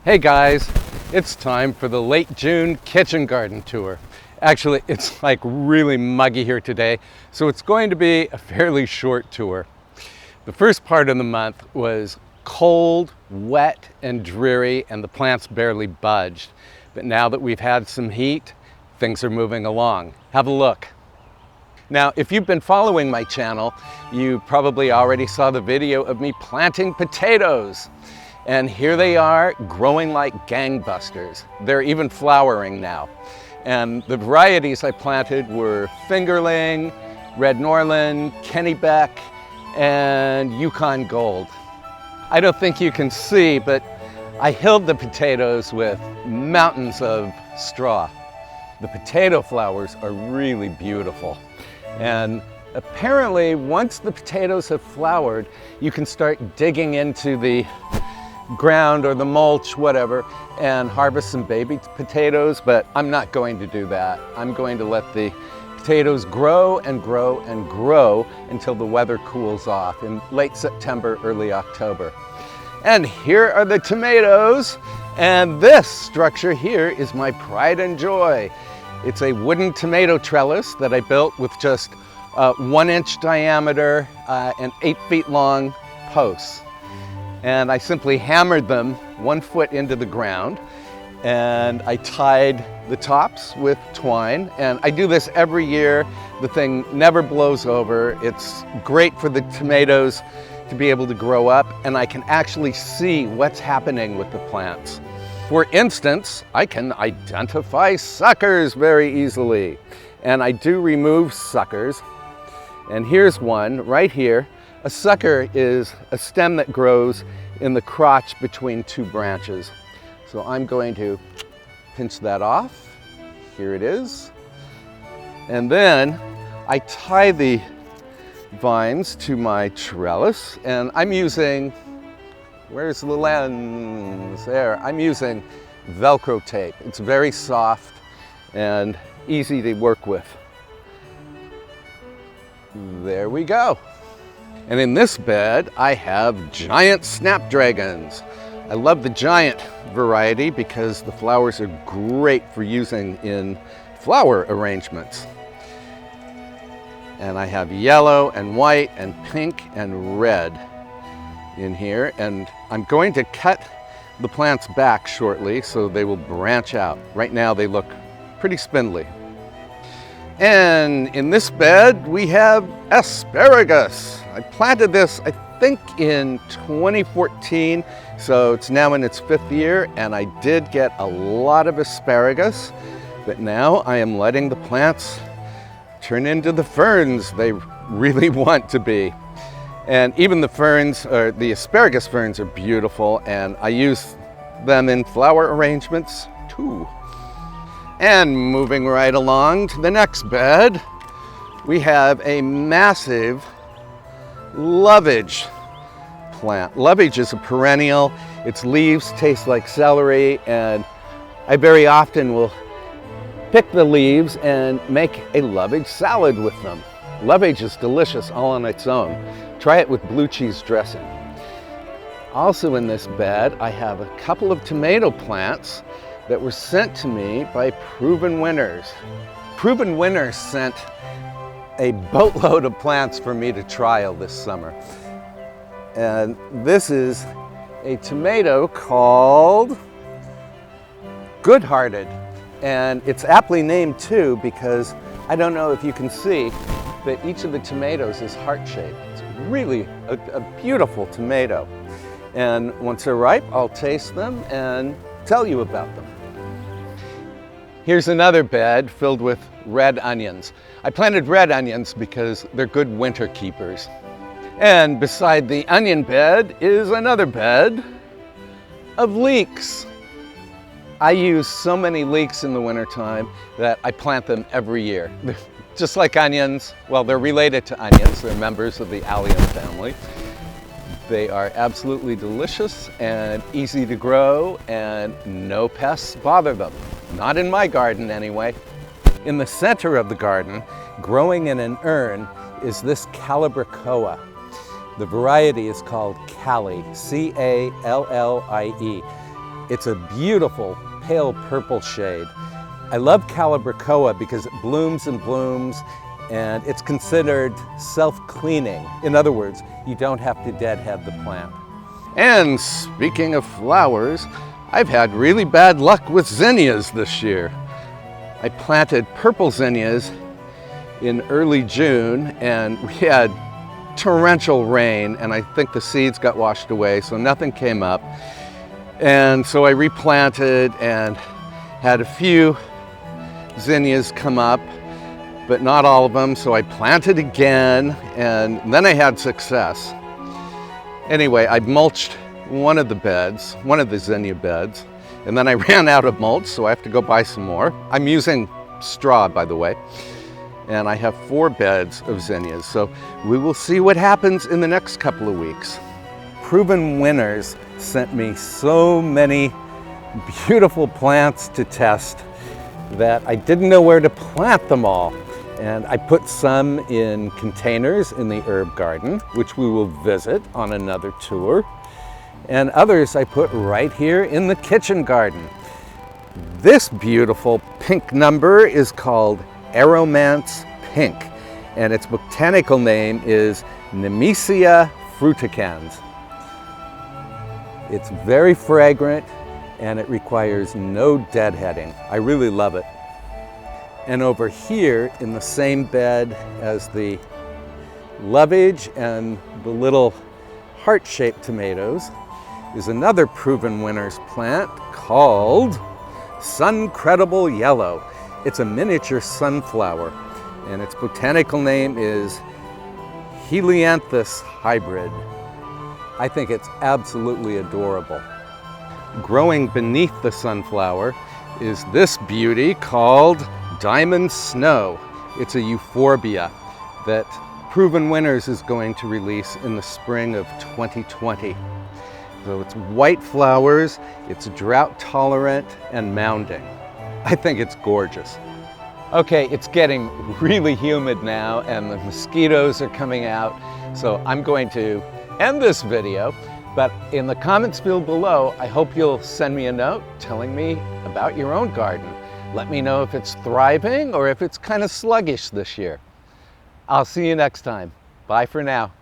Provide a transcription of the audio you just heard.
Hey guys, it's time for the late June kitchen garden tour. Actually, it's like really muggy here today, so it's going to be a fairly short tour. The first part of the month was cold, wet, and dreary, and the plants barely budged. But now that we've had some heat, things are moving along. Have a look. Now, if you've been following my channel, you probably already saw the video of me planting potatoes. And here they are, growing like gangbusters. They're even flowering now. And the varieties I planted were Fingerling, Red Norland, Kennebec, and Yukon Gold. I don't think you can see, but I hilled the potatoes with mountains of straw. The potato flowers are really beautiful. And apparently, once the potatoes have flowered, you can start digging into the ground or the mulch, whatever, and harvest some baby potatoes, but I'm not going to do that. I'm going to let the potatoes grow and grow and grow until the weather cools off in late September, early October. And here are the tomatoes, and this structure here is my pride and joy. It's a wooden tomato trellis that I built with just 1 inch diameter and 8 feet long posts. And I simply hammered them 1 foot into the ground, and I tied the tops with twine. And I do this every year. The thing never blows over. It's great for the tomatoes to be able to grow up, and I can actually see what's happening with the plants. For instance, I can identify suckers very easily, and I do remove suckers. And here's one right here. A sucker is a stem that grows in the crotch between 2 branches. So I'm going to pinch that off. Here it is. And then I tie the vines to my trellis, and I'm using, where's the lens? There. I'm using Velcro tape. It's very soft and easy to work with. There we go. And in this bed, I have giant snapdragons. I love the giant variety because the flowers are great for using in flower arrangements. And I have yellow and white and pink and red in here. And I'm going to cut the plants back shortly so they will branch out. Right now they look pretty spindly. And in this bed, we have asparagus. I planted this, I think, in 2014, so it's now in its 5th year, and I did get a lot of asparagus, but now I am letting the plants turn into the ferns they really want to be. And even the ferns, or the asparagus ferns, are beautiful, and I use them in flower arrangements too. And moving right along to the next bed, we have a massive lovage plant. Lovage is a perennial. Its leaves taste like celery, and I very often will pick the leaves and make a lovage salad with them. Lovage is delicious all on its own. Try it with blue cheese dressing. Also in this bed, I have a couple of tomato plants that were sent to me by Proven Winners. Proven Winners sent a boatload of plants for me to trial this summer. And this is a tomato called Good-Hearted. And it's aptly named too, because I don't know if you can see, but each of the tomatoes is heart-shaped. It's really a beautiful tomato. And once they're ripe, I'll taste them and tell you about them. Here's another bed filled with red onions. I planted red onions because they're good winter keepers. And beside the onion bed is another bed of leeks. I use so many leeks in the wintertime that I plant them every year. They're just like onions. Well, they're related to onions. They're members of the allium family. They are absolutely delicious and easy to grow, and no pests bother them. Not in my garden anyway. In the center of the garden, growing in an urn, is this Calibrachoa. The variety is called Callie, C-A-L-L-I-E. It's a beautiful pale purple shade. I love Calibrachoa because it blooms and blooms, and it's considered self-cleaning. In other words, you don't have to deadhead the plant. And speaking of flowers, I've had really bad luck with zinnias this year. I planted purple zinnias in early June, and we had torrential rain, and I think the seeds got washed away, so nothing came up. And so I replanted and had a few zinnias come up, but not all of them, so I planted again, and then I had success. Anyway, I mulched one of the beds, one of the zinnia beds, and then I ran out of mulch, so I have to go buy some more. I'm using straw, by the way, and I have 4 beds of zinnias, so we will see what happens in the next couple of weeks. Proven Winners sent me so many beautiful plants to test that I didn't know where to plant them all. And I put some in containers in the herb garden, which we will visit on another tour. And others I put right here in the kitchen garden. This beautiful pink number is called Aromance Pink, and its botanical name is Nemesia fruticans. It's very fragrant, and it requires no deadheading. I really love it. And over here in the same bed as the lovage and the little heart-shaped tomatoes is another Proven Winners plant called Suncredible Yellow. It's a miniature sunflower, and its botanical name is Helianthus hybrid. I think it's absolutely adorable. Growing beneath the sunflower is this beauty called Diamond Snow. It's a euphorbia that Proven Winners is going to release in the spring of 2020. So it's white flowers, it's drought tolerant and mounding. I think it's gorgeous. Okay, it's getting really humid now and the mosquitoes are coming out, so I'm going to end this video. But in the comments field below, I hope you'll send me a note telling me about your own garden. Let me know if it's thriving or if it's kind of sluggish this year. I'll see you next time. Bye for now.